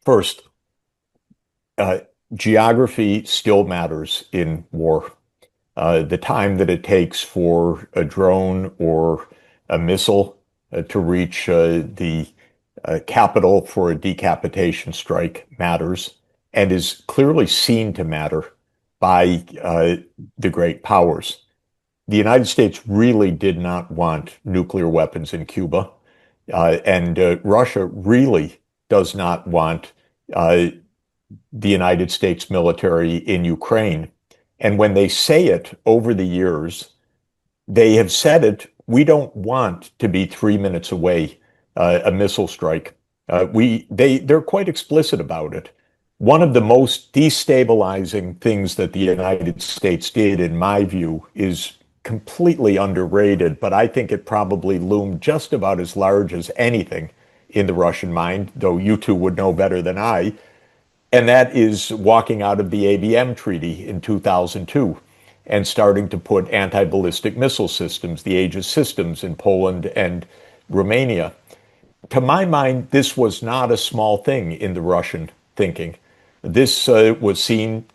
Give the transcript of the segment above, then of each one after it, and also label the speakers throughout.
Speaker 1: First, uh, geography still matters in war. The time that it takes for a drone or a missile to reach the capital for a decapitation strike matters and is clearly seen to matter by the great powers. The United States really did not want nuclear weapons in Cuba, and Russia really does not want uh, the United States military in Ukraine. And when they say it over the years, they have said it, we don't want to be 3 minutes away, a missile strike. They're quite explicit about it. One of the most destabilizing things that the United States did, in my view, is completely underrated, but I think it probably loomed just about as large as anything in the Russian mind, though you two would know better than I, and that is walking out of the ABM Treaty in 2002 and starting to put anti-ballistic missile systems, the Aegis systems, in Poland and Romania. To my mind, this was not a small thing in the Russian thinking. This was seen,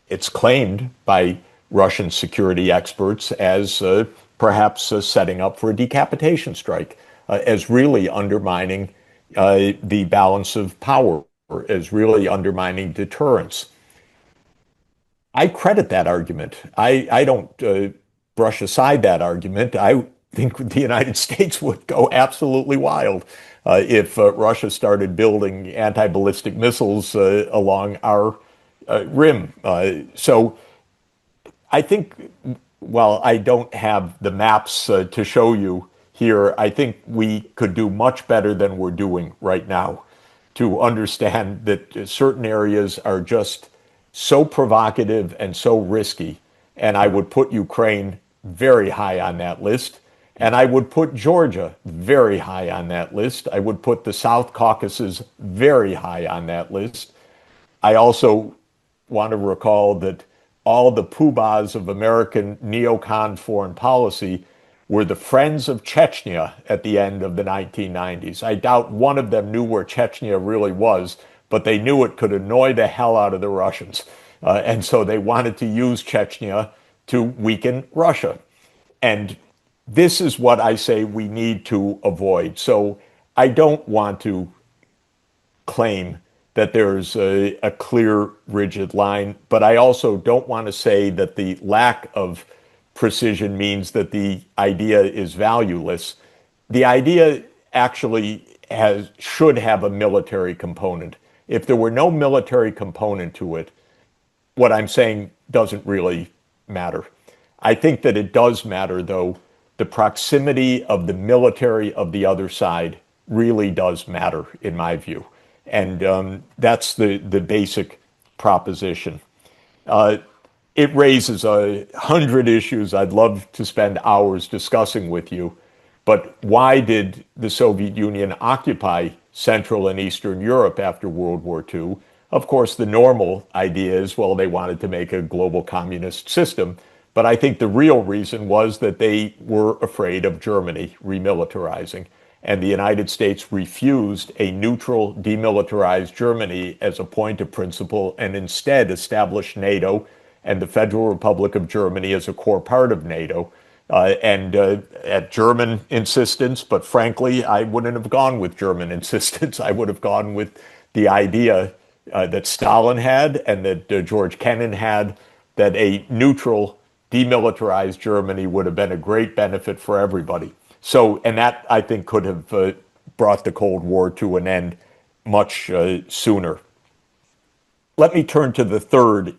Speaker 1: it's claimed by Russian security experts as perhaps setting up for a decapitation strike, as really undermining the balance of power, as really undermining deterrence. I credit that argument. I don't brush aside that argument. I think the United States would go absolutely wild if Russia started building anti-ballistic missiles along our rim. So I think, while I don't have the maps to show you here, I think we could do much better than we're doing right now to understand that certain areas are just so provocative and so risky. And I would put Ukraine very high on that list. And I would put Georgia very high on that list. I would put the South Caucasus very high on that list. I also want to recall that all the poobahs of American neocon foreign policy were the friends of Chechnya at the end of the 1990s. I doubt one of them knew where Chechnya really was, but they knew it could annoy the hell out of the Russians. And so they wanted to use Chechnya to weaken Russia. And this is what I say we need to avoid. So I don't want to claim that there's a clear, rigid line, but I also don't want to say that the lack of precision means that the idea is valueless. The idea actually should have a military component. If there were no military component to it, what I'm saying doesn't really matter. I think that it does matter, though. The proximity of the military of the other side really does matter, in my view. And that's the basic proposition. It raises 100 issues I'd love to spend hours discussing with you. But why did the Soviet Union occupy Central and Eastern Europe after World War II? Of course, the normal idea is, well, they wanted to make a global communist system. But I think the real reason was that they were afraid of Germany remilitarizing. And the United States refused a neutral, demilitarized Germany as a point of principle and instead established NATO and the Federal Republic of Germany as a core part of NATO. And at German insistence, but frankly, I wouldn't have gone with German insistence. I would have gone with the idea that Stalin had and that George Kennan had, that a neutral, demilitarized Germany would have been a great benefit for everybody. So, and that, I think, could have brought the Cold War to an end much sooner. Let me turn to the third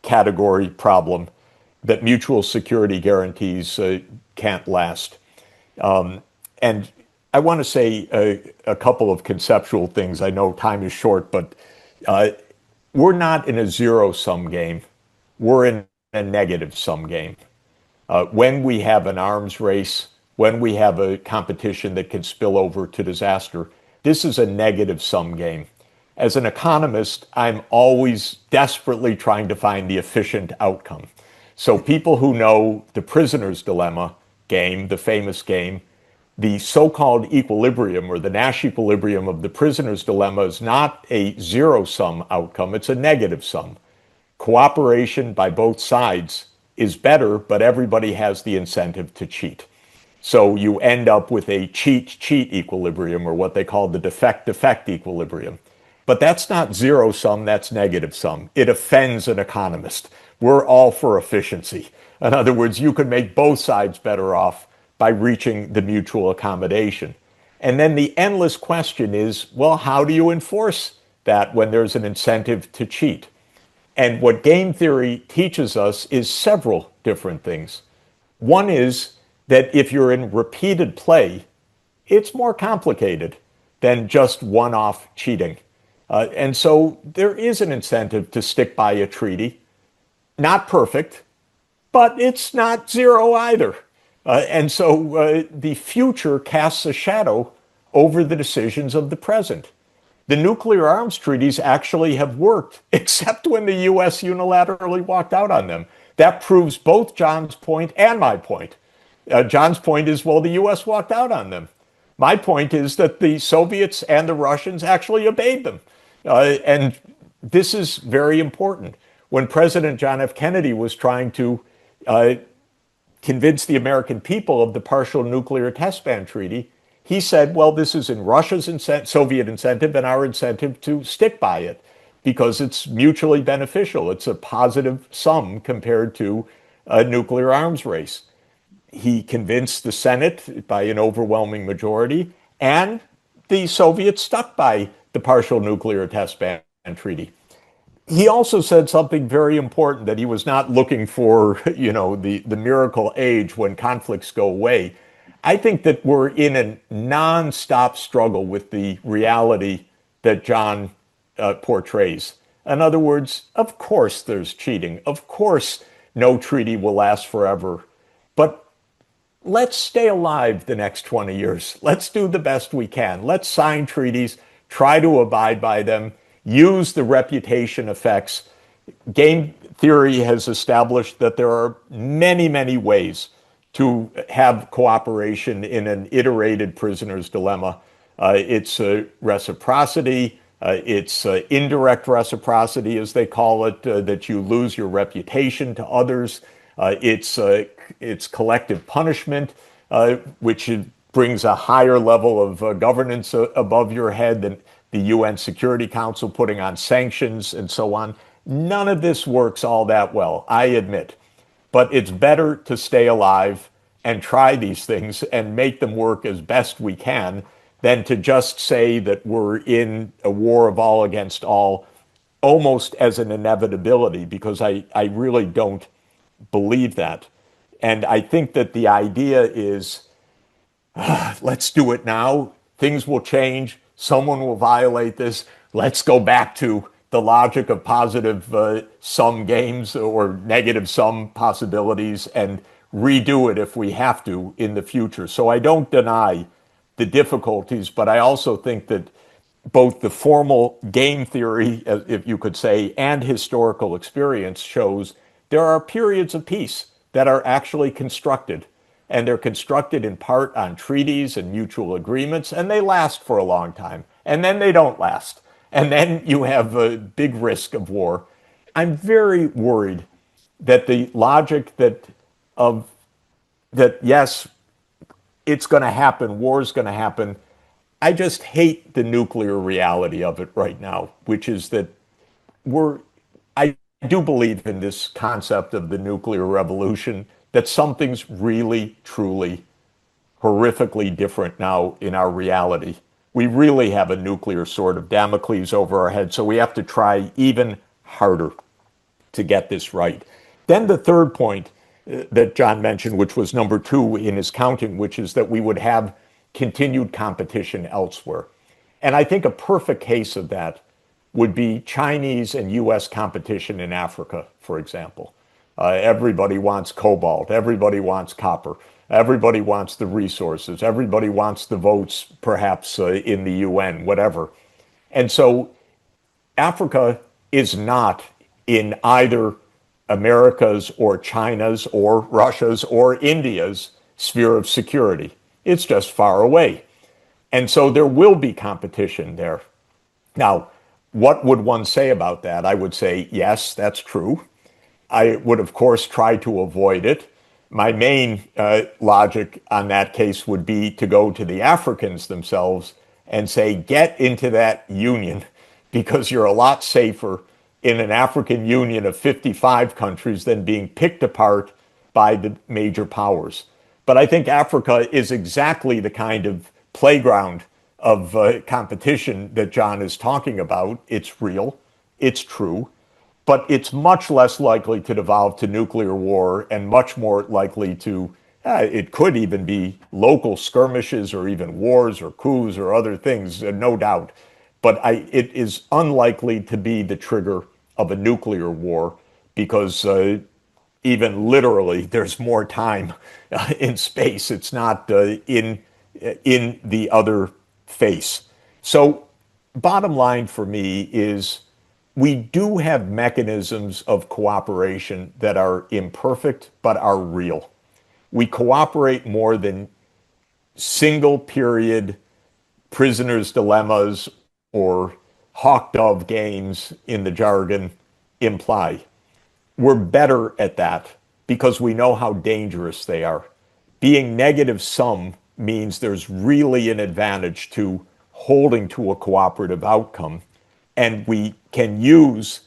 Speaker 1: category problem, that mutual security guarantees can't last. And I want to say a couple of conceptual things. I know time is short, but we're not in a zero-sum game. We're in a negative-sum game. When we have an arms race, when we have a competition that can spill over to disaster, this is a negative-sum game. As an economist, I'm always desperately trying to find the efficient outcome. So people who know the prisoner's dilemma game, the famous game, the so-called equilibrium or the Nash equilibrium of the prisoner's dilemma is not a zero-sum outcome, it's a negative sum. Cooperation by both sides is better, but everybody has the incentive to cheat. So you end up with a cheat-cheat equilibrium, or what they call the defect-defect equilibrium. But that's not zero sum, that's negative sum. It offends an economist. We're all for efficiency. In other words, you could make both sides better off by reaching the mutual accommodation. And then the endless question is, well, how do you enforce that when there's an incentive to cheat? And what game theory teaches us is several different things. One is that if you're in repeated play, it's more complicated than just one-off cheating. And so there is an incentive to stick by a treaty. Not perfect, but it's not zero either. And so the future casts a shadow over the decisions of the present. The nuclear arms treaties actually have worked, except when the U.S. unilaterally walked out on them. That proves both John's point and my point. John's point is, well, the U.S. walked out on them. My point is that the Soviets and the Russians actually obeyed them. And this is very important. When President John F. Kennedy was trying to convince the American people of the partial nuclear test ban treaty, he said, well, this is in Russia's Soviet incentive and our incentive to stick by it because it's mutually beneficial. It's a positive sum compared to a nuclear arms race. He convinced the Senate by an overwhelming majority, and the Soviets stuck by the partial nuclear test ban treaty. He also said something very important, that he was not looking for, the miracle age when conflicts go away. I think that we're in a nonstop struggle with the reality that John portrays. In other words, of course there's cheating. Of course no treaty will last forever. But let's stay alive the next 20 years. Let's do the best we can. Let's sign treaties, try to abide by them, use the reputation effects. Game theory has established that there are many, many ways to have cooperation in an iterated prisoner's dilemma. It's reciprocity, it's indirect reciprocity, as they call it, that you lose your reputation to others. It's collective punishment, which brings a higher level of governance above your head than the UN Security Council putting on sanctions and so on. None of this works all that well, I admit. But it's better to stay alive and try these things and make them work as best we can than to just say that we're in a war of all against all, almost as an inevitability, because I really don't believe that. And I think that the idea is, let's do it now. Things will change. Someone will violate this. Let's go back to the logic of positive sum games or negative sum possibilities and redo it if we have to in the future. So I don't deny the difficulties, but I also think that both the formal game theory, if you could say, and historical experience shows there are periods of peace that are actually constructed. And they're constructed in part on treaties and mutual agreements, and they last for a long time. And then they don't last. And then you have a big risk of war. I'm very worried that the logic that yes, it's going to happen, war is going to happen. I just hate the nuclear reality of it right now, which is that I do believe in this concept of the nuclear revolution, that something's really, truly, horrifically different now in our reality. We really have a nuclear sword of Damocles over our head, so we have to try even harder to get this right. Then the third point that John mentioned, which was number 2 in his counting, which is that we would have continued competition elsewhere. And I think a perfect case of that would be Chinese and US competition in Africa, for example. Everybody wants cobalt. Everybody wants copper. Everybody wants the resources. Everybody wants the votes, perhaps in the UN, whatever. And so Africa is not in either America's or China's or Russia's or India's sphere of security. It's just far away. And so there will be competition there. Now, what would one say about that? I would say, yes, that's true. I would, of course, try to avoid it. My main logic on that case would be to go to the Africans themselves and say, get into that union because you're a lot safer in an African union of 55 countries than being picked apart by the major powers. But I think Africa is exactly the kind of playground of competition that John is talking about. It's real, it's true, but it's much less likely to devolve to nuclear war and much more likely to, it could even be local skirmishes or even wars or coups or other things, no doubt. But it is unlikely to be the trigger of a nuclear war because even literally there's more time in space. It's not in the other face. So bottom line for me is we do have mechanisms of cooperation that are imperfect but are real. We cooperate more than single period prisoners' dilemmas or hawk dove games in the jargon imply. We're better at that because we know how dangerous they are. Being negative sum means there's really an advantage to holding to a cooperative outcome. And we can use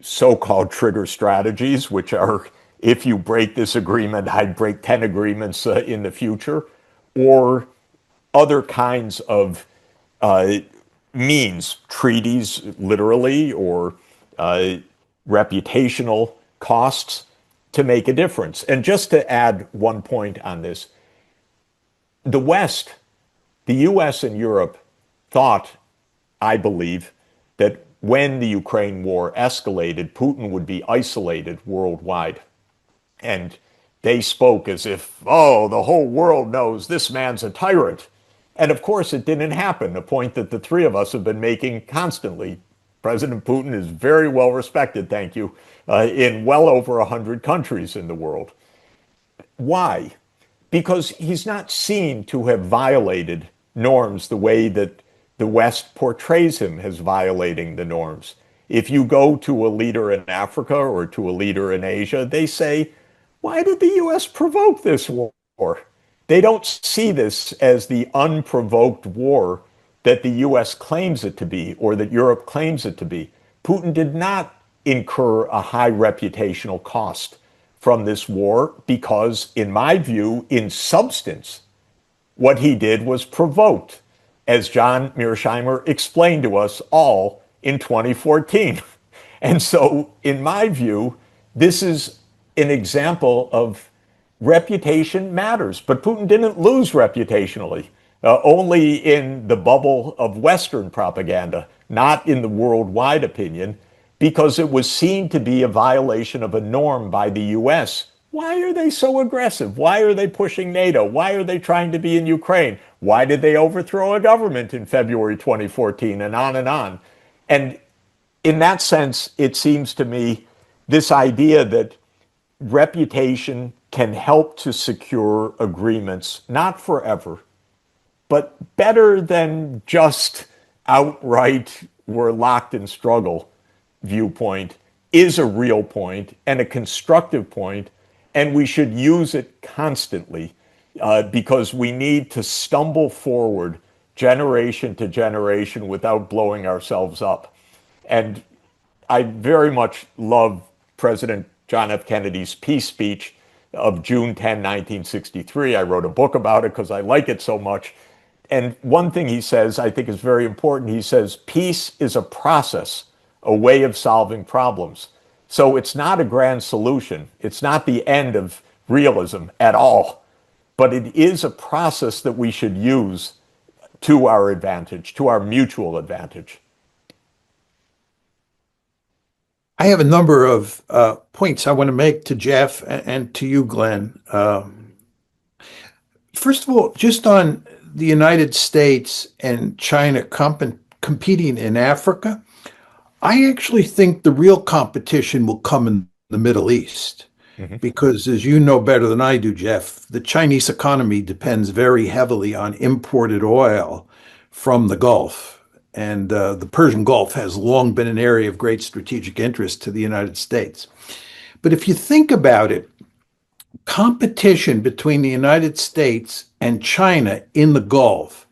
Speaker 1: so-called trigger strategies, which are, if you break this agreement, I'd break 10 agreements in the future, or other kinds of means, treaties, literally, or reputational costs to make a difference. And just to add one point on this, the West, the US and Europe thought, I believe, that when the Ukraine war escalated, Putin would be isolated worldwide. And they spoke as if, oh, the whole world knows this man's a tyrant. And of course, it didn't happen, a point that the three of us have been making constantly. President Putin is very well respected, thank you, in well over 100 countries in the world. Why? Because he's not seen to have violated norms the way that the West portrays him as violating the norms. If you go to a leader in Africa or to a leader in Asia, they say, why did the US provoke this war? They don't see this as the unprovoked war that the US claims it to be or that Europe claims it to be. Putin did not incur a high reputational cost from this war because, in my view, in substance, what he did was provoked, as John Mearsheimer explained to us all in 2014. And so, in my view, this is an example of reputation matters. But Putin didn't lose reputationally, only in the bubble of Western propaganda, not in the worldwide opinion, because it was seen to be a violation of a norm by the US. Why are they so aggressive? Why are they pushing NATO? Why are they trying to be in Ukraine? Why did they overthrow a government in February 2014? And on and on. And in that sense, it seems to me this idea that reputation can help to secure agreements, not forever, but better than just outright we're locked in struggle viewpoint, is a real point and a constructive point, and we should use it constantly because we need to stumble forward generation to generation without blowing ourselves up. And I very much love President John F. Kennedy's peace speech of June 10, 1963. I wrote a book about it because I like it so much. And one thing he says I think is very important. He says, peace is a process, a way of solving problems. So it's not a grand solution. It's not the end of realism at all. But it is a process that we should use to our advantage, to our mutual advantage.
Speaker 2: I have a number of points I want to make to Jeff and to you, Glenn. First of all, just on the United States and China competing in Africa, I actually think the real competition will come in the Middle East.
Speaker 1: Hmm.
Speaker 2: because, as you know better than I do, Jeff, the Chinese economy depends very heavily on imported oil from the Gulf. And the Persian Gulf has long been an area of great strategic interest to the United States. But if you think about it, competition between the United States and China in the Gulf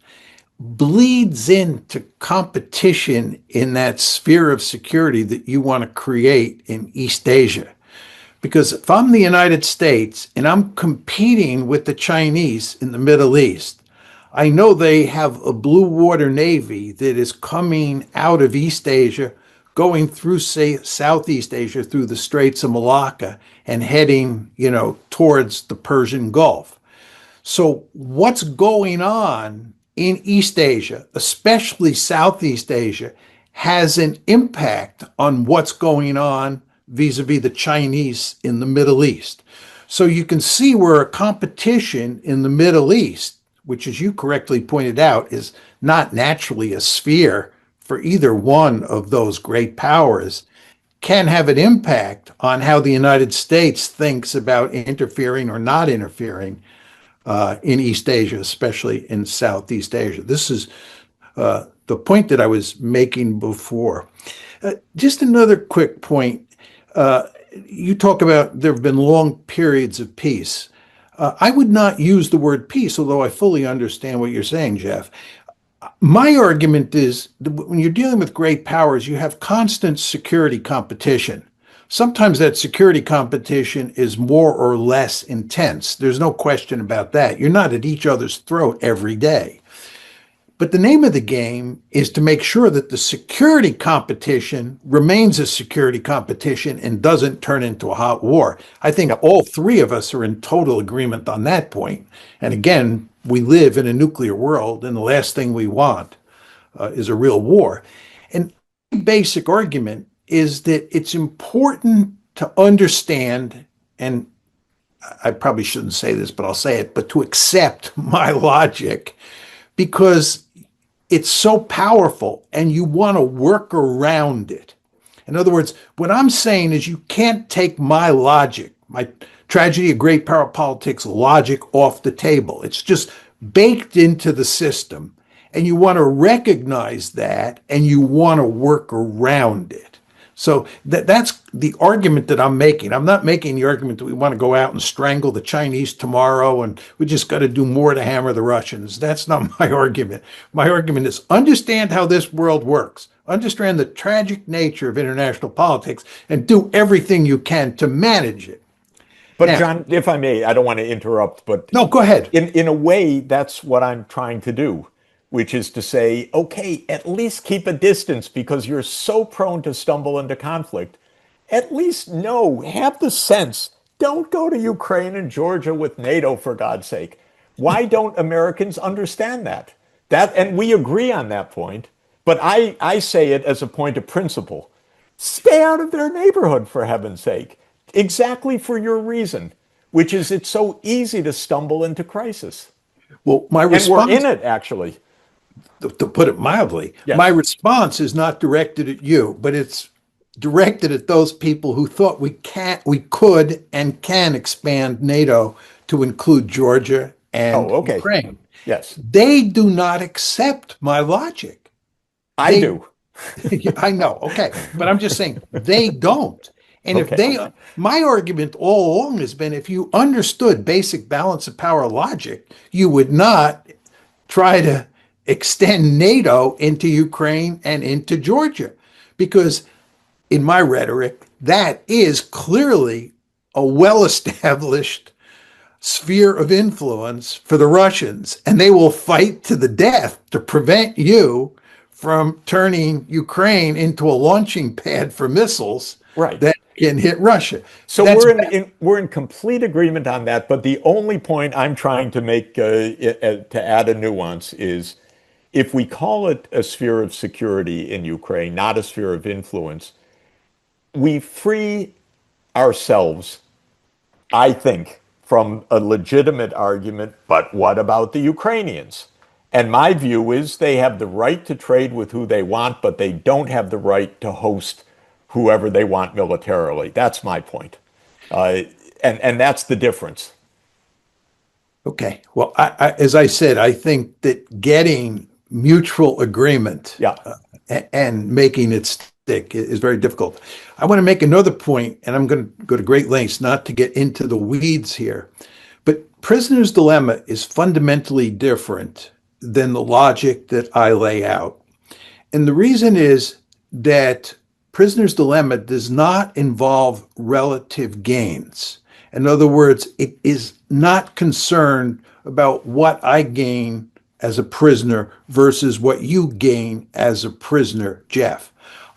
Speaker 2: bleeds into competition in that sphere of security that you want to create in East Asia. Because if I'm the United States and I'm competing with the Chinese in the Middle East, I know they have a blue water navy that is coming out of East Asia, going through, say, Southeast Asia through the Straits of Malacca and heading, towards the Persian Gulf. So, what's going on in East Asia, especially Southeast Asia, has an impact on what's going on vis-a-vis the Chinese in the Middle East. So you can see where a competition in the Middle East, which, as you correctly pointed out, is not naturally a sphere for either one of those great powers, can have an impact on how the United States thinks about interfering or not interfering in East Asia, especially in Southeast Asia. This is the point that I was making before. Just another quick point. Uh, you talk about there have been long periods of peace. I would not use the word peace, although I fully understand what you're saying, Jeff. My argument is that when you're dealing with great powers, you have constant security competition. Sometimes that security competition is more or less intense. There's no question about that. You're not at each other's throat every day. But the name of the game is to make sure that the security competition remains a security competition and doesn't turn into a hot war. I think
Speaker 1: Yep.
Speaker 2: all three of us are in total agreement on that point. And again, we live in a nuclear world, and the last thing we want is a real war. And the basic argument is that it's important to understand, and I probably shouldn't say this, but I'll say it, but to accept my logic because it's so powerful and you want to work around it. In other words, what I'm saying is you can't take my logic, my tragedy of great power politics logic off the table. It's just baked into the system. And you want to recognize that and you want to work around it. So that's the argument that I'm making. I'm not making the argument that we want to go out and strangle the Chinese tomorrow and we just got to do more to hammer the Russians. That's not my argument. My argument is understand how this world works, understand the tragic nature of international politics, and do everything you can to manage it.
Speaker 1: But
Speaker 2: Now,
Speaker 1: John, if I may, I don't want to interrupt, but
Speaker 2: no, go ahead.
Speaker 1: in a way, that's what I'm trying to do, which is to say, okay, at least keep a distance because you're so prone to stumble into conflict. At least know, have the sense, don't go to Ukraine and Georgia with NATO for God's sake. Why don't Americans understand that? And we agree on that point, but I say it as a point of principle. Stay out of their neighborhood for heaven's sake. Exactly for your reason, which is it's so easy to stumble into crisis.
Speaker 2: Well, my
Speaker 1: And we're in
Speaker 2: response,
Speaker 1: it, actually.
Speaker 2: to put it mildly, my
Speaker 1: Yes.
Speaker 2: response is not directed at you, but it's directed at those people who thought we could and can expand NATO to include Georgia and
Speaker 1: Oh, okay.
Speaker 2: Ukraine.
Speaker 1: Yes.
Speaker 2: They do not accept my logic.
Speaker 1: I
Speaker 2: They,
Speaker 1: do.
Speaker 2: I know, okay, but I'm just saying they don't. And if
Speaker 1: Okay.
Speaker 2: they, my argument all along has been if you understood basic balance of power logic, you would not try to extend NATO into Ukraine and into Georgia. Because in my rhetoric, that is clearly a well established sphere of influence for the Russians, and they will fight to the death to prevent you from turning Ukraine into a launching pad for missiles
Speaker 1: Right.
Speaker 2: that can hit Russia.
Speaker 1: So
Speaker 2: That's
Speaker 1: we're in complete agreement on that. But the only point I'm trying to make to add a nuance is if we call it a sphere of security in Ukraine, not a sphere of influence, we free ourselves, I think, from a legitimate argument. But what about the Ukrainians? And my view is they have the right to trade with who they want, but they don't have the right to host whoever they want militarily. That's my point. Uh, And that's the difference.
Speaker 2: Okay. Well, as I said, I think that getting mutual agreement
Speaker 1: Yeah.
Speaker 2: and making it stick is very difficult. I want to make another point, and I'm going to go to great lengths not to get into the weeds here, but prisoner's dilemma is fundamentally different than the logic that I lay out. And the reason is that prisoner's dilemma does not involve relative gains. In other words, it is not concerned about what I gain as a prisoner versus what you gain as a prisoner, Jeff.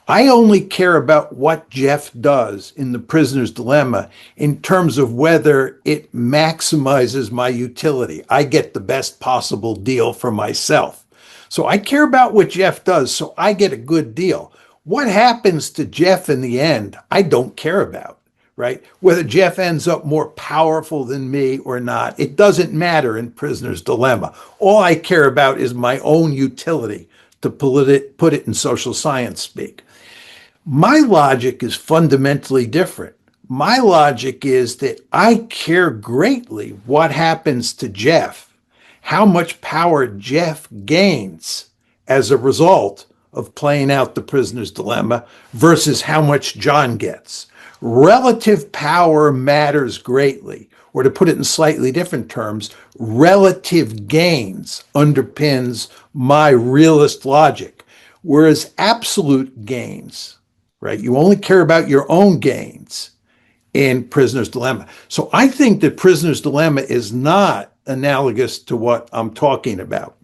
Speaker 2: I only care about what Jeff does in the prisoner's dilemma in terms of whether it maximizes my utility. I get the best possible deal for myself. So I care about what Jeff does, so I get a good deal. What happens to Jeff in the end, I don't care about, right? Whether Jeff ends up more powerful than me or not, it doesn't matter in prisoner's dilemma. All I care about is my own utility, to put it in social science speak. My logic is fundamentally different. My logic is that I care greatly what happens to Jeff, how much power Jeff gains as a result of playing out the prisoner's dilemma versus how much John gets. Relative power matters greatly, or to put it in slightly different terms, relative gains underpins my realist logic, whereas absolute gains, right? You only care about your own gains in prisoner's dilemma. So I think that prisoner's dilemma is not analogous to what I'm talking about.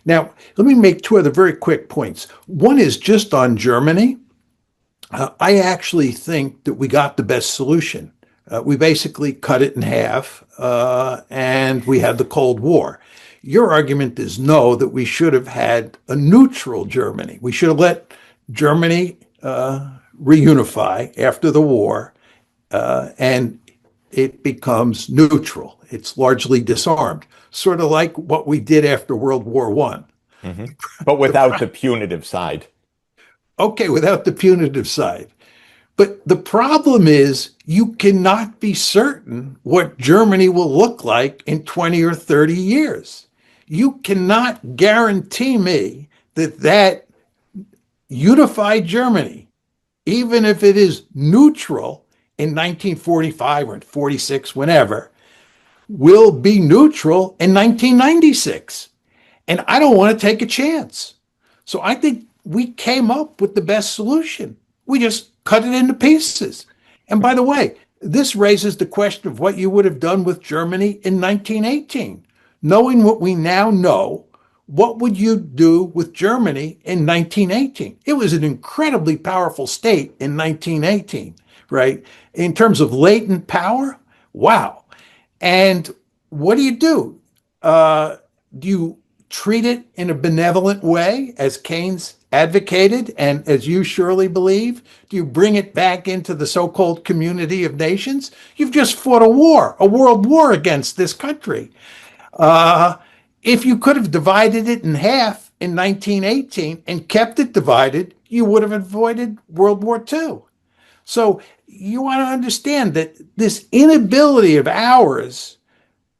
Speaker 2: Now, let me make two other very quick points. One is just on Germany. I actually think that we got the best solution. We basically cut it in half, and we had the Cold War. Your argument is no, that we should have had a neutral Germany. We should have let Germany reunify after the war, and it becomes neutral. It's largely disarmed, sort of like what we did after World War I.
Speaker 1: Hmm. But without the punitive side.
Speaker 2: Okay, without the punitive side. But the problem is you cannot be certain what Germany will look like in 20 or 30 years. You cannot guarantee me that that unified Germany, even if it is neutral in 1945 or 46, whenever, will be neutral in 1996. And I don't want to take a chance. So I think we came up with the best solution. We just cut it into pieces. And by the way, this raises the question of what you would have done with Germany in 1918. Knowing what we now know, what would you do with Germany in 1918? It was an incredibly powerful state in 1918, right? In terms of latent power, wow. And what do you do? Do you treat it in a benevolent way, as Keynes advocated, and as you surely believe? Do you bring it back into the so-called community of nations? You've just fought a war, a world war against this country. If you could have divided it in half in 1918 and kept it divided, you would have avoided World War II. So you want to understand that this inability of ours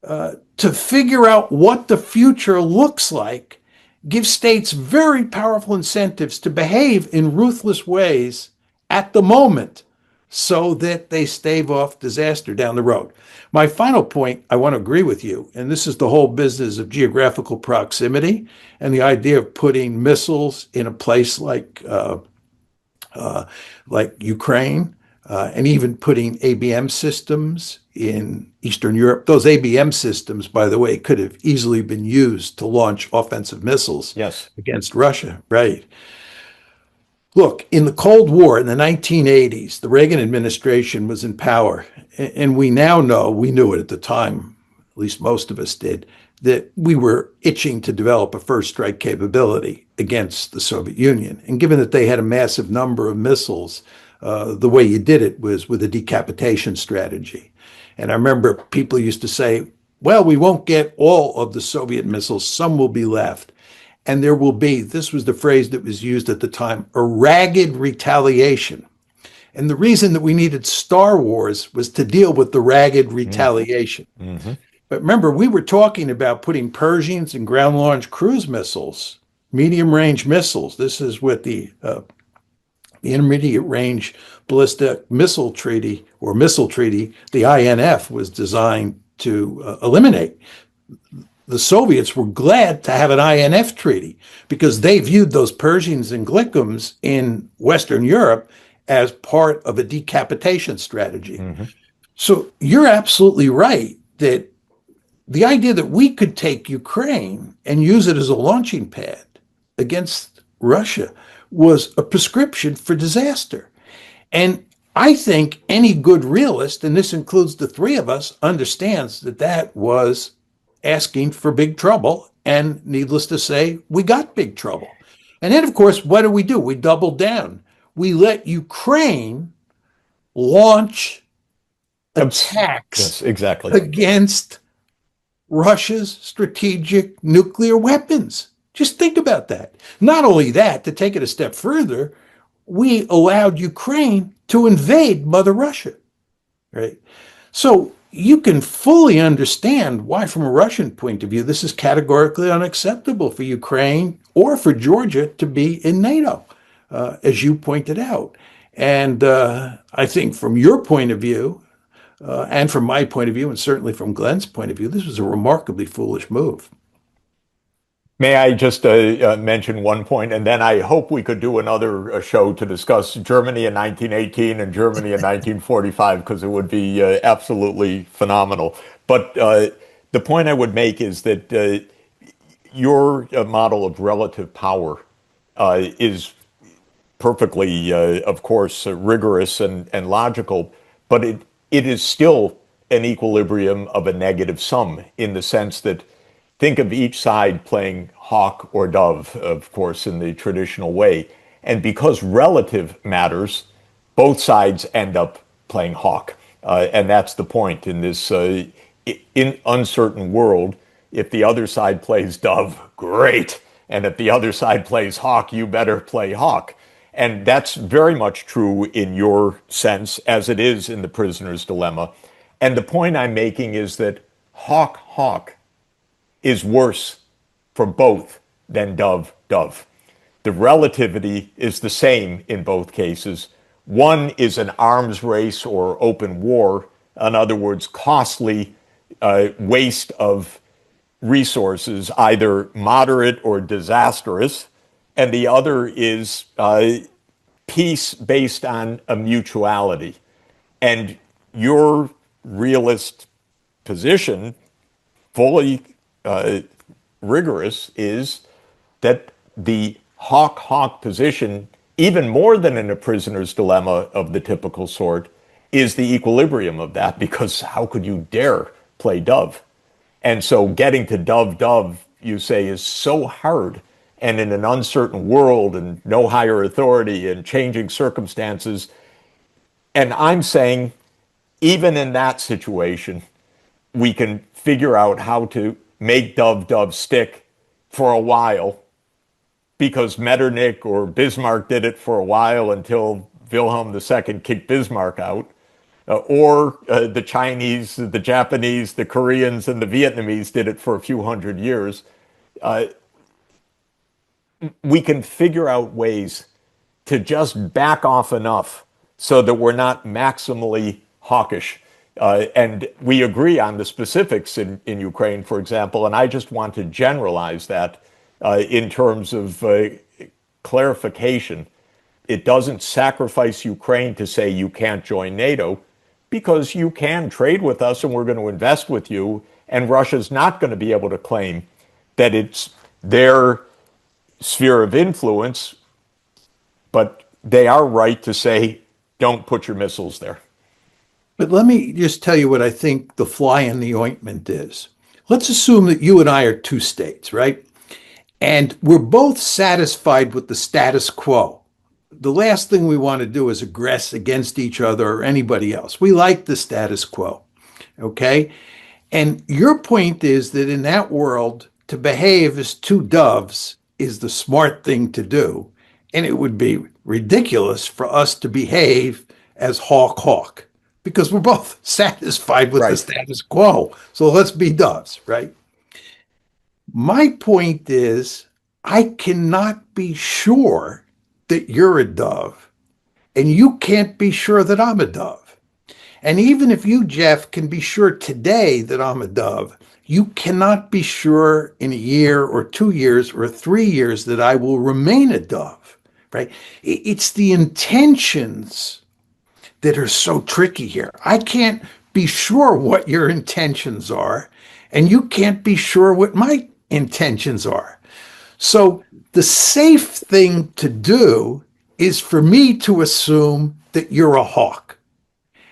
Speaker 2: to figure out what the future looks like gives states very powerful incentives to behave in ruthless ways at the moment so that they stave off disaster down the road. My final point, I want to agree with you, and this is the whole business of geographical proximity and the idea of putting missiles in a place like Ukraine, and even putting ABM systems in Eastern Europe. Those ABM systems, by the way, could have easily been used to launch offensive missiles
Speaker 1: Yes.
Speaker 2: against Russia, right? Look, in the Cold War in the 1980s, the Reagan administration was in power, and we now know, we knew it at the time, at least most of us did, that we were itching to develop a first strike capability against the Soviet Union. And given that they had a massive number of missiles, the way you did it was with a decapitation strategy. And I remember people used to say, well, we won't get all of the Soviet missiles, some will be left. And there will be, this was the phrase that was used at the time, a ragged retaliation. And the reason that we needed Star Wars was to deal with the ragged
Speaker 1: Mm,
Speaker 2: retaliation.
Speaker 1: hmm.
Speaker 2: But remember, we were talking about putting Pershings and ground launched cruise missiles, medium range missiles. This is what the Intermediate Range Ballistic Missile Treaty or Missile Treaty, the INF, was designed to eliminate. The Soviets were glad to have an INF treaty because they viewed those Pershings and Glickums in Western Europe as part of a decapitation strategy.
Speaker 1: Hmm.
Speaker 2: So you're absolutely right that the idea that we could take Ukraine and use it as a launching pad against Russia was a prescription for disaster. And I think any good realist, and this includes the three of us, understands that that was asking for big trouble. And needless to say, we got big trouble. And then, of course, what do? We doubled down. We let Ukraine launch attacks
Speaker 1: Yes, exactly.
Speaker 2: against Russia's strategic nuclear weapons. Just think about that. Not only that, to take it a step further, we allowed Ukraine to invade Mother Russia, right? So you can fully understand why, from a Russian point of view, this is categorically unacceptable for Ukraine or for Georgia to be in NATO, as you pointed out. And I think from your point of view, and from my point of view, and certainly from Glenn's point of view, this was a remarkably foolish move.
Speaker 1: May I just mention one point, and then I hope we could do another show to discuss Germany in 1918 and Germany in 1945, because it would be absolutely phenomenal. But the point I would make is that your model of relative power is perfectly, of course, rigorous and logical, but it is still an equilibrium of a negative sum in the sense that think of each side playing hawk or dove, of course, in the traditional way. And because relative matters, both sides end up playing hawk. And that's the point in this in uncertain world. If the other side plays dove, great. And if the other side plays hawk, you better play hawk. And that's very much true in your sense, as it is in the prisoner's dilemma. And the point I'm making is that hawk, hawk is worse for both than dove, dove. The relativity is the same in both cases. One is an arms race or open war, in other words, costly waste of resources, either moderate or disastrous, and the other is peace based on a mutuality. And your realist position, fully rigorous, is that the hawk hawk position, even more than in a prisoner's dilemma of the typical sort, is the equilibrium of that, because how could you dare play dove? And so getting to dove dove, you say, is so hard. And in an uncertain world and no higher authority and changing circumstances. And I'm saying, even in that situation, we can figure out how to make dove dove stick for a while, because Metternich or Bismarck did it for a while until Wilhelm II kicked Bismarck out. Or the Chinese, the Japanese, the Koreans, and the Vietnamese did it for a few hundred years. Uh, we can figure out ways to just back off enough so that we're not maximally hawkish. And we agree on the specifics in Ukraine, for example, and I just want to generalize that in terms of clarification. It doesn't sacrifice Ukraine to say you can't join NATO, because you can trade with us and we're going to invest with you, and Russia's not going to be able to claim that it's their sphere of influence, but they are right to say, don't put your missiles there.
Speaker 2: But let me just tell you what I think the fly in the ointment is. Let's assume that you and I are two states, right? And we're both satisfied with the status quo. The last thing we want to do is aggress against each other or anybody else. We like the status quo, okay? And your point is that in that world, to behave as two doves is the smart thing to do. And it would be ridiculous for us to behave as hawk hawk because we're both satisfied with the
Speaker 1: Right.
Speaker 2: status quo. So let's be doves, right? My point is, I cannot be sure that you're a dove, and you can't be sure that I'm a dove. And even if you, Jeff, can be sure today that I'm a dove, you cannot be sure in a year or 2 years or 3 years that I will remain a dove, right? It's the intentions that are so tricky here. I can't be sure what your intentions are, and you can't be sure what my intentions are. So the safe thing to do is for me to assume that you're a hawk.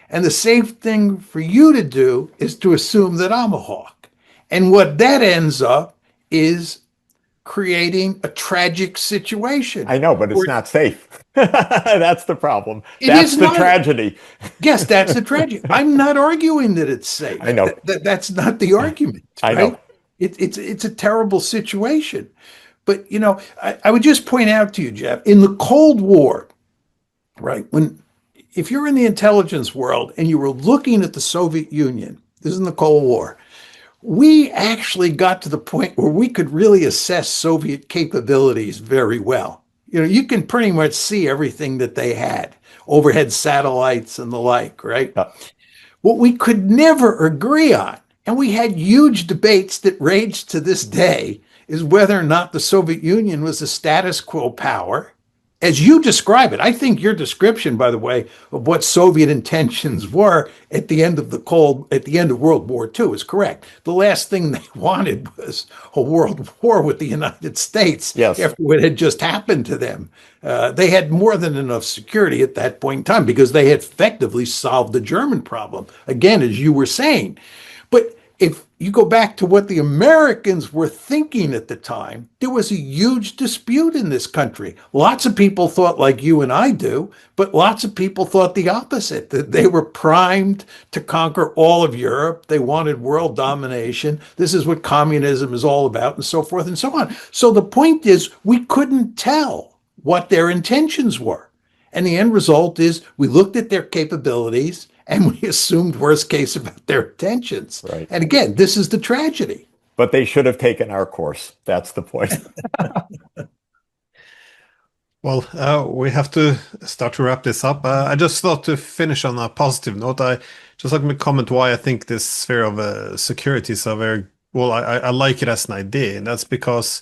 Speaker 2: And the safe thing for you to do is to assume that I'm a hawk. And what that ends up is creating a tragic situation.
Speaker 1: I know, but it's
Speaker 2: Where
Speaker 1: not safe. That's the problem.
Speaker 2: it
Speaker 1: That's
Speaker 2: is
Speaker 1: the
Speaker 2: not.
Speaker 1: tragedy.
Speaker 2: Yes, that's the tragedy. I'm not arguing that it's
Speaker 1: I
Speaker 2: safe.
Speaker 1: know.
Speaker 2: That's not the argument,
Speaker 1: I know.
Speaker 2: right? It's a terrible situation. But I would just point out to you, Jeff, in the Cold War, right? When if you're in the intelligence world and you were looking at the Soviet Union, this is in the Cold War, we actually got to the point where we could really assess Soviet capabilities very well. You can pretty much see everything that they had, overhead satellites and the like, right?
Speaker 1: Uh,
Speaker 2: What we could never agree on, and we had huge debates that rage to this day, is whether or not the Soviet Union was a status quo power as you describe it. I think your description, by the way, of what Soviet intentions were at the end of World War II is correct. The last thing they wanted was a world war with the United States
Speaker 1: yes.
Speaker 2: after what had just happened to them. They had more than enough security at that point in time because they had effectively solved the German problem, again, as you were saying. But if you go back to what the Americans were thinking at the time, there was a huge dispute in this country. Lots of people thought like you and I do, but lots of people thought the opposite, that they were primed to conquer all of Europe. They wanted world domination. This is what communism is all about, and so forth and so on. So the point is, we couldn't tell what their intentions were. And the end result is we looked at their capabilities and we assumed worst case about their intentions.
Speaker 1: Right.
Speaker 2: And again, this is the tragedy.
Speaker 1: But they should have taken our course. That's the point.
Speaker 3: Well, we have to start to wrap this up. I just thought to finish on a positive note, I just like to comment why I think this sphere of security is a very, well, I like it as an idea. And that's because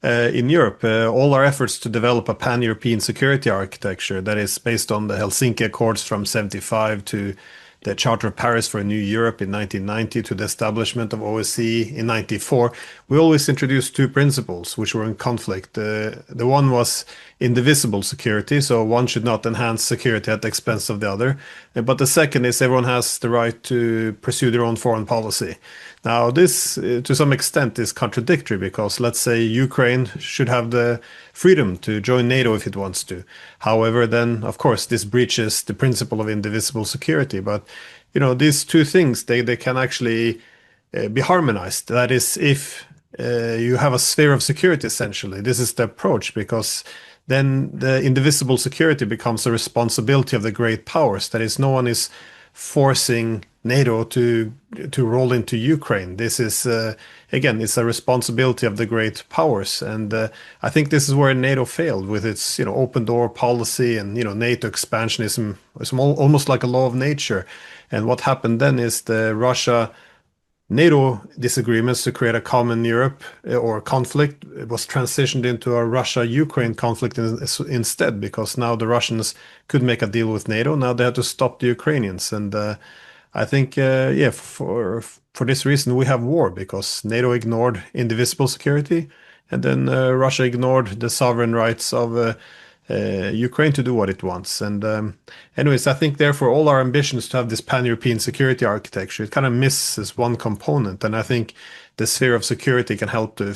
Speaker 3: in Europe, all our efforts to develop a pan-European security architecture that is based on the Helsinki Accords from 75 to the Charter of Paris for a New Europe in 1990 to the establishment of OSCE in 94, we always introduced two principles which were in conflict. The one was indivisible security, so one should not enhance security at the expense of the other. But the second is everyone has the right to pursue their own foreign policy. Now, this, to some extent, is contradictory because, let's say, Ukraine should have the freedom to join NATO if it wants to. However, then, of course, this breaches the principle of indivisible security. But, these two things, they can actually be harmonized. That is, if you have a sphere of security, essentially, this is the approach, because then the indivisible security becomes a responsibility of the great powers. That is, no one is forcing NATO to roll into Ukraine. This is again, it's a responsibility of the great powers, and I think this is where NATO failed with its open door policy and NATO expansionism. It's almost like a law of nature. And what happened then is the Russia NATO disagreements to create a common Europe or conflict was transitioned into a Russia-Ukraine conflict instead, because now the Russians could make a deal with NATO. Now they had to stop the Ukrainians. And I think, yeah, for this reason, we have war, because NATO ignored indivisible security, and then Russia ignored the sovereign rights of Ukraine to do what it wants. And anyways, I think therefore all our ambitions to have this pan-European security architecture, it kind of misses one component. And I think the sphere of security can help to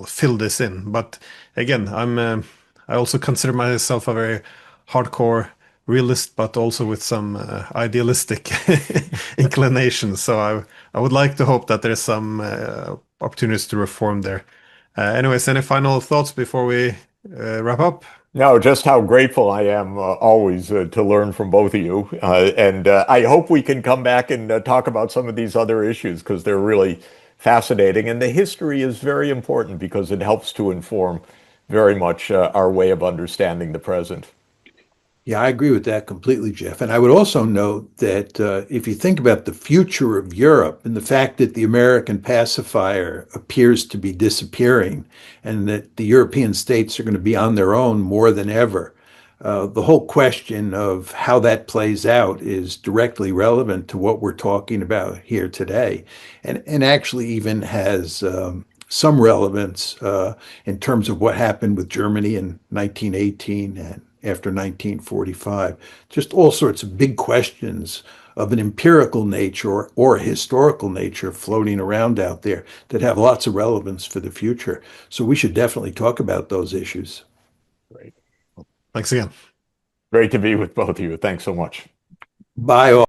Speaker 3: fill this in. But again, I also consider myself a very hardcore realist, but also with some idealistic inclinations. So I would like to hope that there's some opportunities to reform there. Anyways, any final thoughts before we wrap up?
Speaker 1: No, just how grateful I am always to learn from both of you. And I hope we can come back and talk about some of these other issues because they're really fascinating. And the history is very important because it helps to inform very much our way of understanding the present.
Speaker 2: Yeah, I agree with that completely, Jeff. And I would also note that if you think about the future of Europe and the fact that the American pacifier appears to be disappearing and that the European states are going to be on their own more than ever, the whole question of how that plays out is directly relevant to what we're talking about here today, and actually even has some relevance in terms of what happened with Germany in 1918 and after 1945. Just all sorts of big questions of an empirical nature or a historical nature floating around out there that have lots of relevance for the future. So we should definitely talk about those issues.
Speaker 1: Great.
Speaker 3: Thanks again.
Speaker 1: Great to be with both of you. Thanks so much.
Speaker 2: Bye all.